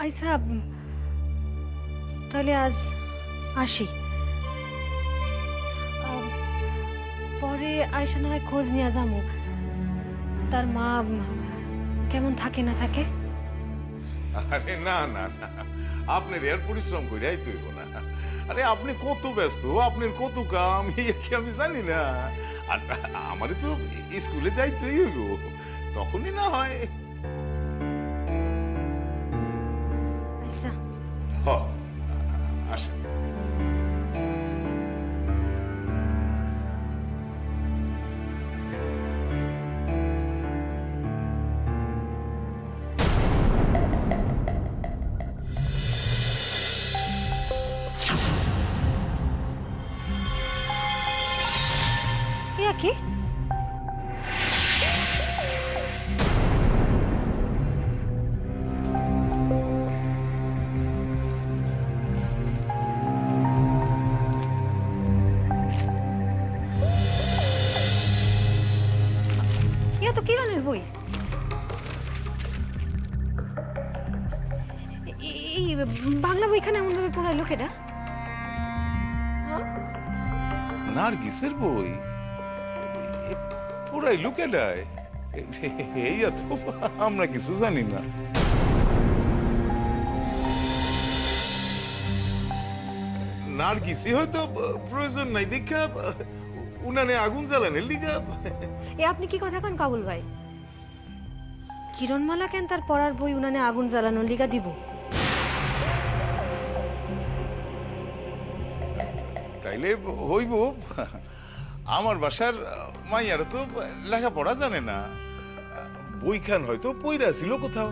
আইসা তাহলে আজ আসি, পরে আয়সা না হয় খোঁজ নিয়ে যাবো তার মা কেমন থাকে না থাকে। আরে না না না, আপনার এর পরিশ্রম করে আইতেইব না। আরে আপনি কত ব্যস্ত, আপনার কত কাম কি আমি জানি না। আর আমারই তো স্কুলে যাইতেই হইব, তখনই না হয়। আচ্ছা হ আসেন। ইয়া কি? ইয়া তো কিরণের বই। এই বাংলা বইখানে এমন ভাবে পড়াইলো কেডা? নার্গিসের বই পুরাই লুকেডায়, এই তো আমরা কিছু জানি না। নার্গিসই হয়তো প্রয়োজন নাই দেখা উনানে আগুন জ্বালানের লিগা। এ আপনি কি কথা কন কাবুল ভাই? কিরণমালা কেন তার পড়ার বই উনানে আগুন জ্বালানোর লিগা দিব? তাইলে হইব, আমার বাসার মাইয়ারা তো লেখাপড়া জানে না, বইখান হয়তো পইরা ছিল কোথাও,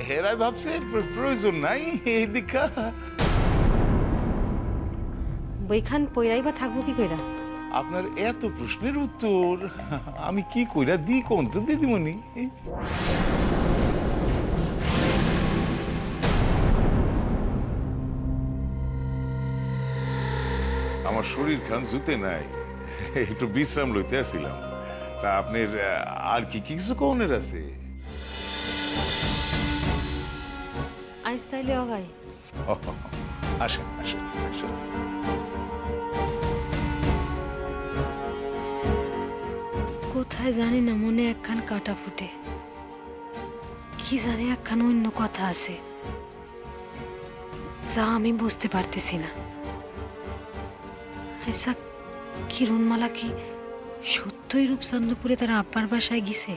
হেরাই ভাবছে প্রয়োজন নাই এই দীক্ষা। বইখান পইরাই বা থাকবো কি কইরা? আপনার এত প্রশ্নের উত্তর আমি কি কইরা দিই কোন তো দিদিমণি। আমার শরীর খান জুতে নাই, একটু বিশ্রাম লইতে আসছিলাম। তা আপনার আর কি কিছু কনের আছে? আইস তাইলে অগাই। আসেন আসেন আসেন। কোথায় জানি না মনে একখান কাটা ফুটে, কি জানি একখান অন্য কথা আছে যা আমি বুঝতে পারতেছি না। আচ্ছা কিরণমালা কি সত্যই রূপচন্দ্রপুরে তার আব্বার বাসায় গেছে?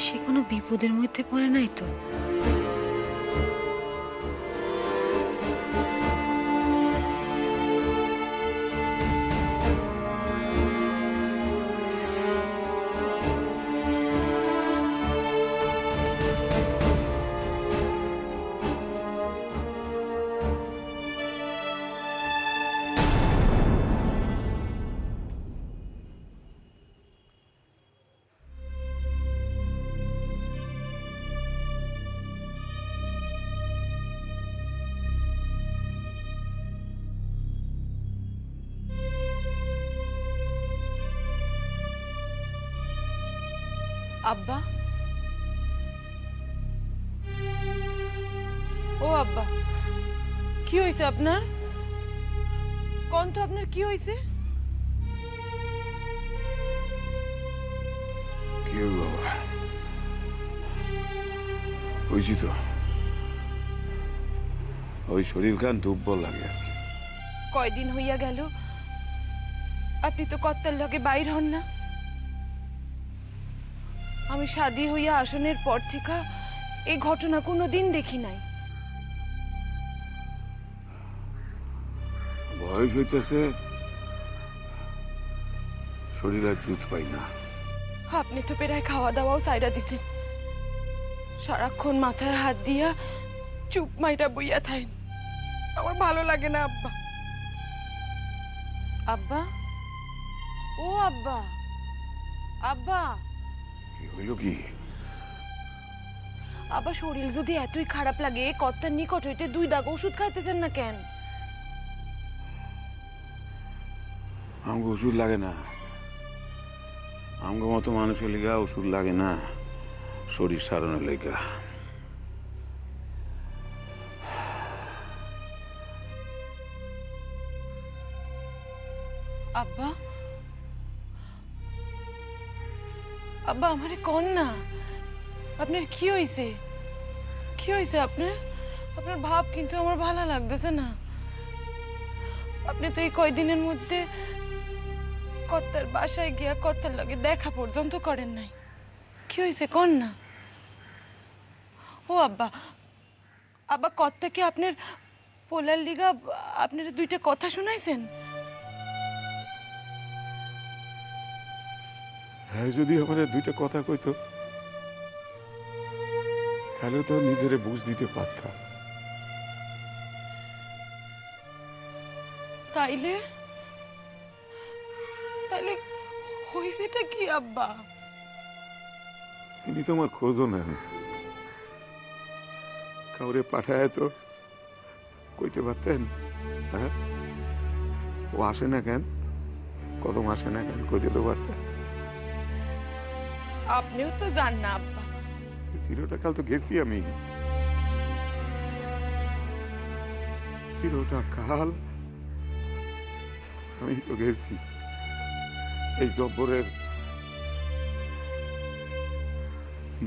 সে কোনো বিপদের মধ্যে পড়ে নাই তো? আব্বা, ও আব্বা, কি হয়েছে আপনার? কোন তো আপনার কি হয়েছে? কি বাবা হয়েছি তো, ওই শরীর খান দুর্বল লাগে আর কি। কয়দিন হইয়া গেল আপনি তো কর্তার লগে বাইর হন না। আমি শাদী হইয়া আসনের পর থেকে এই ঘটনা কোনোদিন দেখি নাই। বয়স হইতেছে, শরীর আর জুত পাই না। আপনি তো প্রায় খাওয়া দাওয়াও সাইডা দিছেন, সারাক্ষণ মাথায় হাত দিয়া চুপ মাইটা বইয়া থাইন। আমার ভালো লাগে না আব্বা। আব্বা, ও আব্বা, আব্বা, কি হইল কি? আবার শরীর যদি এতই খারাপ লাগে কর্তার নিকট হইতে 2 দাগ ওষুধ খাইতেছেন না কেন? আমাকে ওষুধ লাগে না, আমাকে মতো মানুষের লিগা ওষুধ লাগে না, শরীর সারানোর লেগা। আব্বা আব্বা আমারে কোন না আপনার কি হইছে? কি হইছে আপনার? আপনার ভাব কিন্তু আমার ভালো লাগতেছে না। আপনি তো এই কয়দিনের মধ্যে কর্তার বাসায় গিয়া কর্তার লগে দেখা পর্যন্ত করেন নাই। কি হয়েছে কোন না? ও আব্বা আব্বা কর্তা কি আপনার পোলার লিগা আপনার দুইটা কথা শুনাইছেন? হ্যাঁ, যদি আমার দুইটা কথা কইতো তাহলে তো নিজেরে বুঝ দিতে পারতাম। তাইলে তাইলে হয়েছেটা কি আব্বা? তিনি তো আমার খোঁজও নেন, কাউরে পাঠায় তো কইতে পারতেন। হ্যাঁ, ও আসে না কেন, কদম আসে না কেন, কইতে তো পারতেন। আপনিও তো জান না আব্বা। চিরটা কাল তো গেছি আমি, চিরটা কাল আমি তো গেছি। এই জব্বরের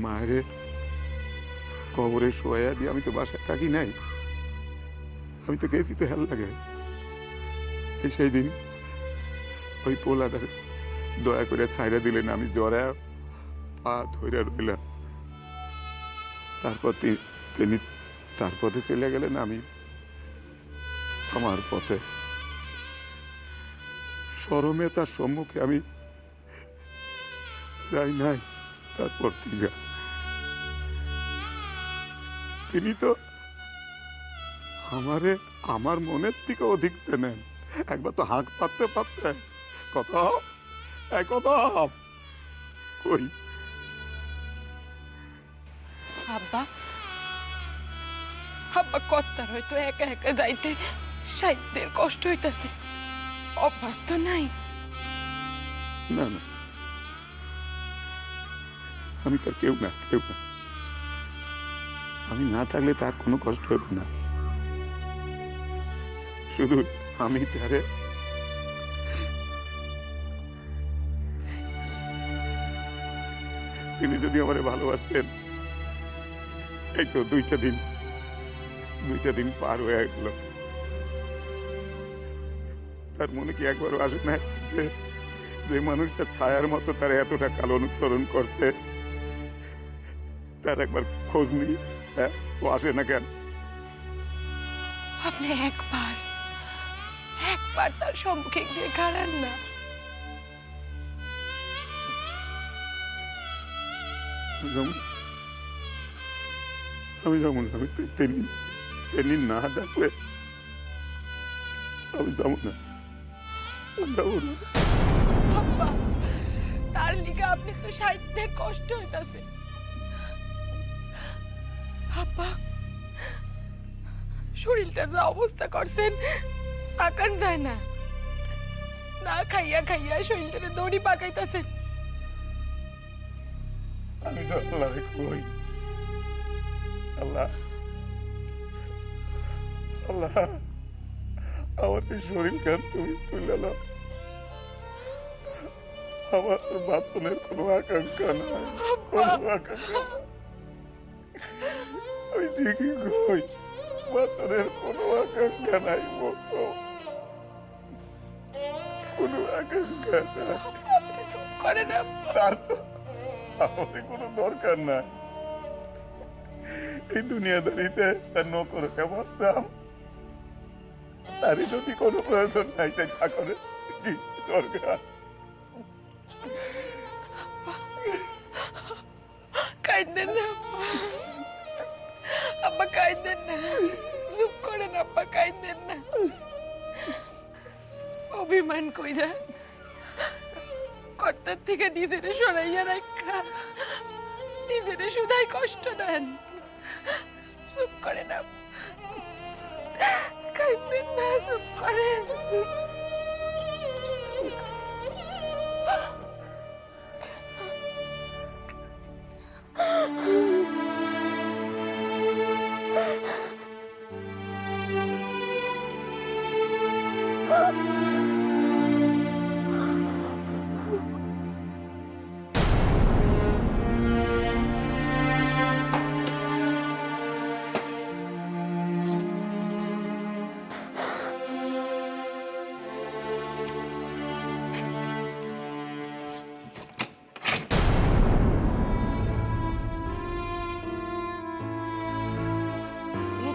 মায়ের কবরে শোয়া দিয়ে আমি তো বাসায় থাকি নাই, আমি তো গেছি তো হেল লাগে। এই সেই দিন ওই পোলাটা দয়া করে ছাইরা দিলেন, আমি জরা পা ধরে রইলাম। তারপর তিনি তার পথে চলে গেলেন, আমি আমার পথে। শরমে তার সম্মুখে আমি যাই নাই। তারপর তিনি তো আমারে আমার মনের থেকে অধিক চেনেন। একবার তো হাঁক পাততে পারতে কথা কথা কই। আব্বা আব্বা কর্তার হয়তো একা একা যাইতে সাহিত্যের কষ্ট হইতাছে, অভ্যাস তো নাই। না না, আমি তার কেউ না, কেউ না। আমি না থাকলে তার কোনো কষ্ট হবে না। শুধু আমি তারে তিনি যদি আমারে ভালোবাসতেন। এই তো দুইটা দিন পার হয়ে গেল, তার মনে কি একবারও আসে না যে মানুষটা ছায়ার মতো তার এতটা কাল অনুসরণ করছে, তার একবার খোঁজ নিই। হ্যাঁ, ও আসে না কেন? আপনি একবার তার সম্মুখে গিয়ে খাড়ান না। আমি যেমন আমি তিনি না ডাকলে আমি যাবো না, যাবো না। আব্বা তার লিগা আপনি তো সাহিত্যের কষ্ট হইতাছে। আব্বা শরীরটা যা অবস্থা করছেন তাকান যায় না, না খাইয়া খাইয়া শরীরটারে দড়ি পাকাইতাছেন। আমি তো আল্লাহরে কই, আল্লাহ আল্লাহ আমার এই শরীর গান তুমি তুলে নাও। আমার বাঁচনের কোনো আকাঙ্ক্ষা নাই, কোনো আকাঙ্ক্ষা। আমি ঠিকই কই, বাঁচনের কোনো আকাঙ্ক্ষা নাই, কোনো আকাঙ্ক্ষা নাই। আপনি চুপ করেন আব্বা। তার তো আমাদের কোনো দরকার নাই। এই দুনিয়াদারিতে তার নকর হয়ে বাঁচতাম, তারই যদি কোনো প্রয়োজন নাই, তাই ঠাকুরের কি দরকার? কাইন্দেন না আব্বা, আব্বা কাইন্দেন না, চুপ করেন আব্বা, কাইন্দেন না। অভিমান কইরা কর্তার থেকে নিজেরে সরাইয়া রাখা, নিজেরে শুধাই কষ্ট দেন। চুপ করেন আব্বা, কাইন্দেন না, চুপ করেন।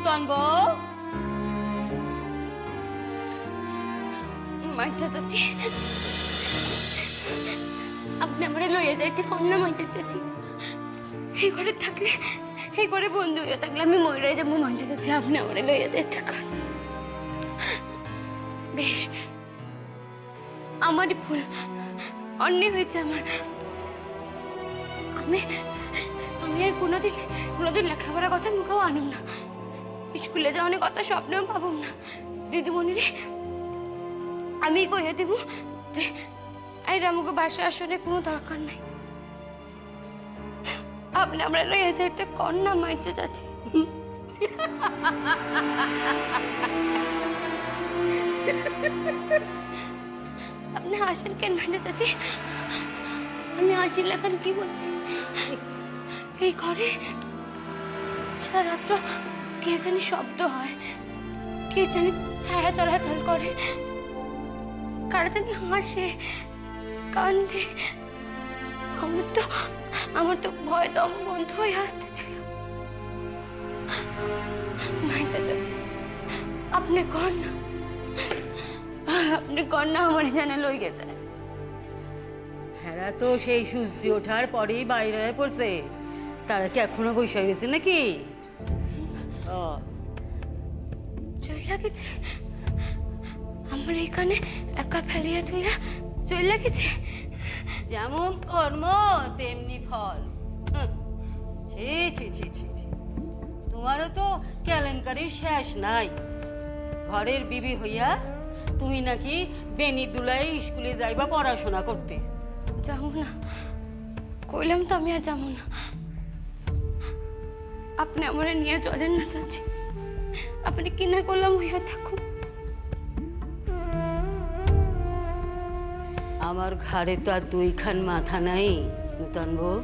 নূতন বউ। মাইতা চাচি, আপনি আমারে লইয়া যাইতে কম না মাইতা চাচি। এই ঘরে থাকলে, এই ঘরে বন্ধু হইয়া থাকলে আমি ময়রাই যাবো মাইতা চাচি। আপনি আমারে লইয়া যাইতে কন। বেশ, আমারই ভুল, অন্যায় হয়েছে আমার। আমি আমি আর কোনোদিন লেখাপড়ার কথা মুখেও আনুম না, স্কুলে যাওয়ার কথা স্বপ্নেও পাবো না। দিদিমণিরে আমি কইয়া দিব যে এই রামুকে বাসা আসনে কোনো দরকার নাই। আপনি আমরা লইয়া যাইতে কন না মাইতে যাচ্ছি। আপনি হাসেন কেন মাইতে যাচ্ছি? আমি হাসি লেখান কি বলছি? এই ঘরে সারা রাত্র কে জানি শব্দ হয়, কে জানি ছায়া চলাচল করে, কারা জানি হাসে কান্দে। আমার তো ভয় দম বন্ধ হয়ে আসতেছিল। মাইতা চাচি, আপনি কর না, আপনি কর না, আমার জানে লইয়া যায়। হেরা তো সেই সূর্য ওঠার পরেই বাইরে হয়ে পড়ছে, তারা কি এখনো বৈশাখ রয়েছে নাকি? ও চইলা গেছে আমার এইখানে একা ফেলিয়া চইলা গেছে। যেমন কর্ম তেমনি ফল। ছি ছি ছি ছি ছি, তোমারও তো কেলেঙ্কারির শেষ নাই। ঘরের বিবি হইয়া তুমি নাকি বেনি দুলাই স্কুলে যাইবা পড়াশোনা করতে। যাবো না, কইলাম তো আমি আর যাবো না। আপনি আমার নিয়ে চলেন না চাচি, আপনি কিনা করলাম হইয়া থাকুন। আমার ঘাড়ে তো আর দুইখান মাথা নাই নূতন বউ।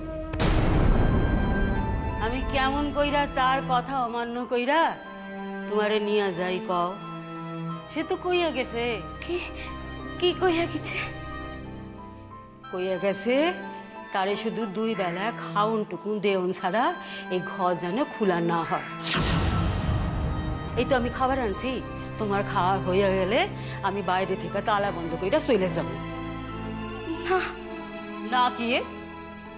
আমি কেমন কইরা তার কথা অমান্য কইরা তোমারে নিয়া যাই কও? সে তো কইয়া গেছে। কি কইয়া গেছে? কইয়া গেছে তারে শুধু 2 বেলা খাউন টুকুন দেউন ছাড়া এই ঘর যেন খোলা না হয়। এই তো আমি খাবার আনছি, তোমার খাওয়া হইয়া গেলে আমি বাইরে থেকে তালা বন্ধ কইরা চলে যাব। না না কি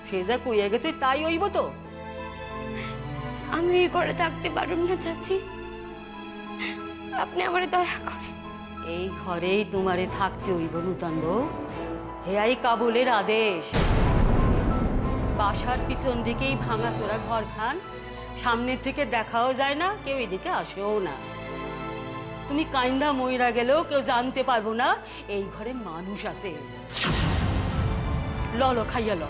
সে যা কইয়া গেছে তাই হইব তো? আমি এই ঘরে থাকতে পারুম না চাচি, আপনি আমারে দয়া করেন। এই ঘরেই তোমারে থাকতে হইব নূতন বউ, হেয়াই কাবুলের আদেশ। বাসার পিছন দিকেই ভাঙাচোরা ঘর খান, সামনের থেকে দেখাও যায় না, কেউ এদিকে আসেও না। তুমি কাইন্দা মইরা গেলেও কেউ জানতে পারবো না এই ঘরে মানুষ আছে। ল খাইয়া ল,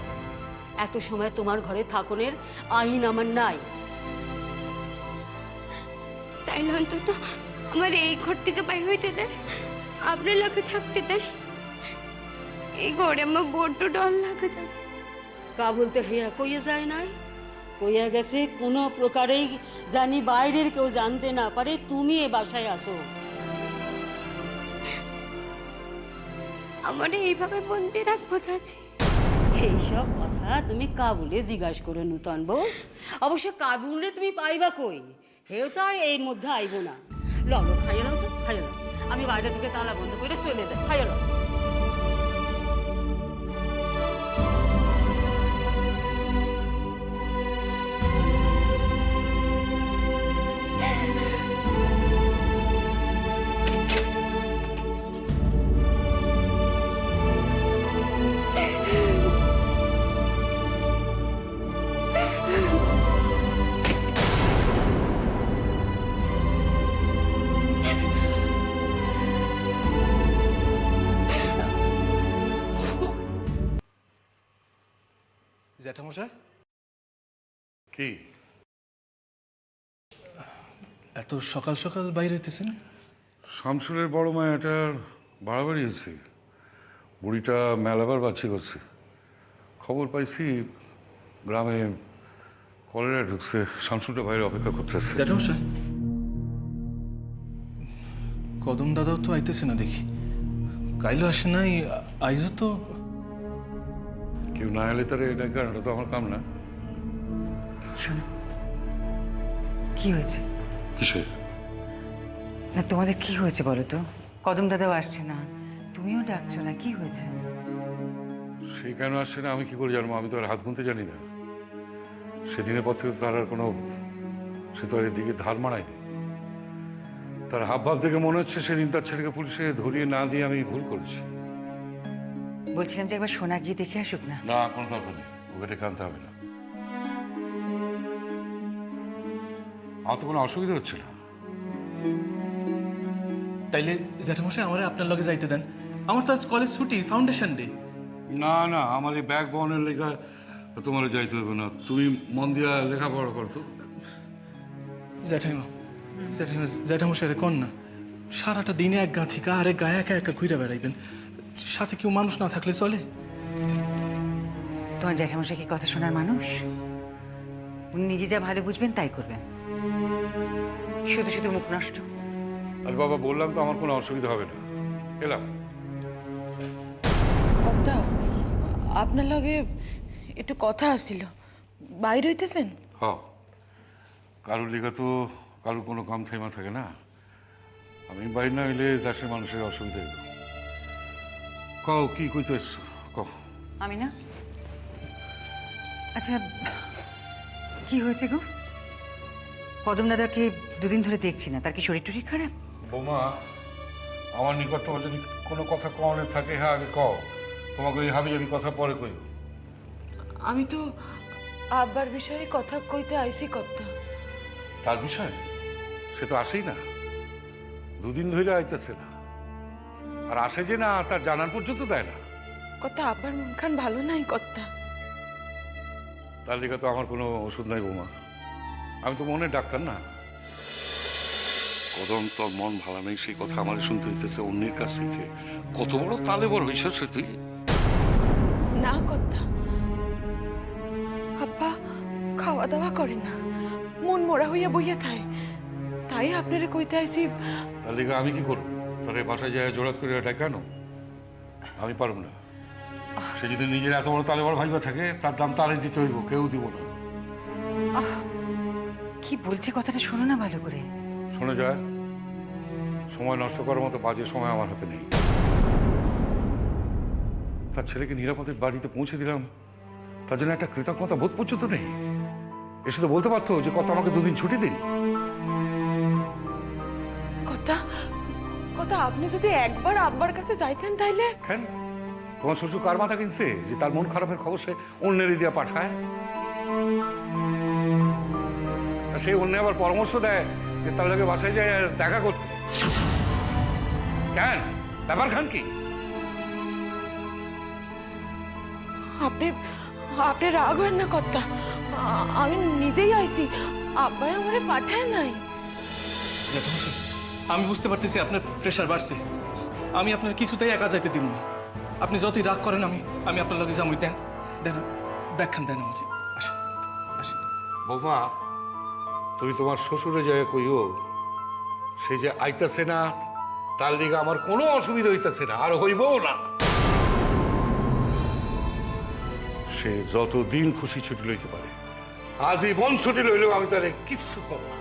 এত সময় তোমার ঘরে থাকনের আইন আমার নাই। তাইলে অন্তত আমার এই ঘর থেকে বাইর হইতে দেন, আপনার লোকে থাকতে দেন। এই ঘরে আমার বড্ড ডর লাগে যাচ্ছে। কাবুল তো হেয়া কইয়া যায় নাই, কইয়া গেছে কোনো প্রকারেই জানি বাইরের কেউ জানতে না পারে তুমি এ বাসায় আসো। আমার এইভাবে বন্দি রাখবো চাচি? এইসব কথা তুমি কাবুলে জিজ্ঞাসা করো নূতন বউ। অবশ্য কাবুলে তুমি পাইবা কই, হেও তো আর এর মধ্যে আইব না। লো খাইয়া নাও তো, খাইয়া নাও। আমি বাইরে থেকে তালা বন্ধ করে চলে যাই, খাইয়া নাও। জ্যাঠামশাই, কি এত সকাল সকাল বাইরে হইতেছেন? শামসুলের বড় মায়াটার বাড়াবাড়ি হচ্ছে, বুড়িটা মেলাবার বাচ্চি করছে। খবর পাইছি গ্রামে কলেরা ঢুকছে, শামসুলটা বাইরে অপেক্ষা করতেছে। জ্যাঠামশাই, কদম দাদাও তো আইতেছে না দেখি, কাইলো আসে নাই, আইজও তো। কেউ না এলে তার এটা কারণটা তো আমার কাম না। শোনো, কি হয়েছে? কিসে? না তোমাদের কি হয়েছে বলো তো? কদম দাদাও আসছে না, তুমিও ডাকছো না, কি হয়েছে? সে কেন আসছে না আমি কি করে জানবো? আমি তো আর হাত গুনতে জানি না। সেদিনের পর থেকে তার আর কোনো, সে তো আর এদিকে ধার মারায়নি। তার হাবভাব দেখে মনে হচ্ছে সেদিন তার ছেলেকে পুলিশে ধরিয়ে না দিয়ে আমি ভুল করেছি। বলছিলাম যে একবার সোনা গিয়ে দেখে আসুক না। না, কোনো দরকার নেই, ওকে ডেকে আনতে হবে না। আমার তো কোনো অসুবিধা হচ্ছে না। তাইলে জ্যাঠামশাই আমারে আপনার লগে যাইতে দেন। আমার তো আজ কলেজ ছুটি, ফাউন্ডেশন ডে। না না, আমার এই ব্যাগ বহনের লেখা তোমার যাইতে হবে না। তুমি মন দিয়া লেখাপড়া করতো। জ্যাঠামশাই কোন না, সারাটা দিনে এক গা থেকে আরেক গায়ে একা একা ঘুরে বেড়াইবেন, সাথে কেউ মানুষ না থাকলে চলে? তোমার জ্যাঠামশাই কি কথা শোনার মানুষ? উনি নিজে যা ভালো বুঝবেন তাই করবেন, শুধু শুধু মুখ নষ্ট। আরে বাবা, বললাম তো আমার কোনো অসুবিধা হবে না। এলাম। কর্তা, আপনার লগে একটু কথা আসছিল, বাইরে হইতেছেন? হ, কারোর লেখা তো কারোর কোনো কাম থাইমা থাকে না। আমি বাইরে না হইলে দেশের মানুষের অসুবিধা হইল। কও কি কইতে এসছো, কও। আমি না, আচ্ছা কি হয়েছে গো? কদম দাদাকে দুদিন ধরে দেখছি না, তার কি শরীর টরীর খারাপ? বৌমা, আমার নিকট তোমার যদি কোনো কথা কওয়ানোর থাকে, হ্যাঁ আগে কও। তোমাকে ওই হাবি যাবি কথা পরে কইও। আমি তো আব্বার বিষয়ে কথা কইতে আইছি কর্তা। তার বিষয় সে তো আসেই না, দুদিন ধরে আইতেছে না। আর আসে যে না তার জানার পর্যন্ত দেয় না। কর্তা, আব্বার মন খান ভালো নাই কর্তা। তার লেগে তো আমার কোনো ওষুধ নাই বৌমা। আমি তো মনের ডাক্তার না। কদম, তোর মন ভালো নেই সেই কথা আমার শুনতে হইতেছে অন্যের কাছ থেকে। কত বড় তালে বড় হইছিস তুই। না কর্তা, আব্বা খাওয়া দাওয়া করে না, মন মোড়া হইয়া বইয়া থাকে, তাই আপনারে কইতে আইছি। তার লেগে আমি কি করবো? তোর এই বাসায় যায় জোরাত করে এটা কেন? আমি পারবো না। সে যদি নিজের এত বড় তালে বড় ভাইবা থাকে, তার দাম তারে দিতে হইব, কেউ দিব না। কি বলছে কথাটা শোনো না ভালো করে। শোনা যায়, সময় নষ্ট করার মতো বাজে সময় আমার হাতে নেই। তার ছেলেকে নিরাপদে বাড়িতে পৌঁছে দিলাম, তার জন্য একটা কৃতজ্ঞতা বোধ পর্যন্ত নেই। এসে তো বলতে পারতো যে কত আমাকে দুদিন ছুটি দিন। কর্তা, কর্তা, আপনি যদি একবার আব্বার কাছে যাইতেন তাইলে। কেন? তোমার শ্বশুর কার মাথা কিনছে যে তার মন খারাপের খবর সে অন্যের দিয়া পাঠায়? আর সেই অন্য আবার পরামর্শ দেয় যে তার লোকে বাসায় যায় দেখা করতে। কেন? ব্যাপার খান কি? আপনি আপনি রাগ হন না কর্তা, আমি নিজেই আইছি, আব্বাই আমারে পাঠায় নাই। জ্যাঠামশাই, আমি বুঝতে পারতেছি আপনার প্রেশার বাড়ছে। আমি আপনার কিছুতেই একা যাইতে দিব না। আপনি যতই রাগ করেন আমি আপনার লগে যাবই। দেন দেন ব্যাখ্যান দেন আমাকে। আসেন আসেন। বৌমা, তুমি তোমার শ্বশুরে যায় কইও সে যে আইতাছে না, তার লিগে আমার কোনো অসুবিধা হইতাছে না, আর হইবও না। সে যতদিন খুশি ছুটি লইতে পারে, আজীবন ছুটি লইলেও আমি তারে কিচ্ছু কম না।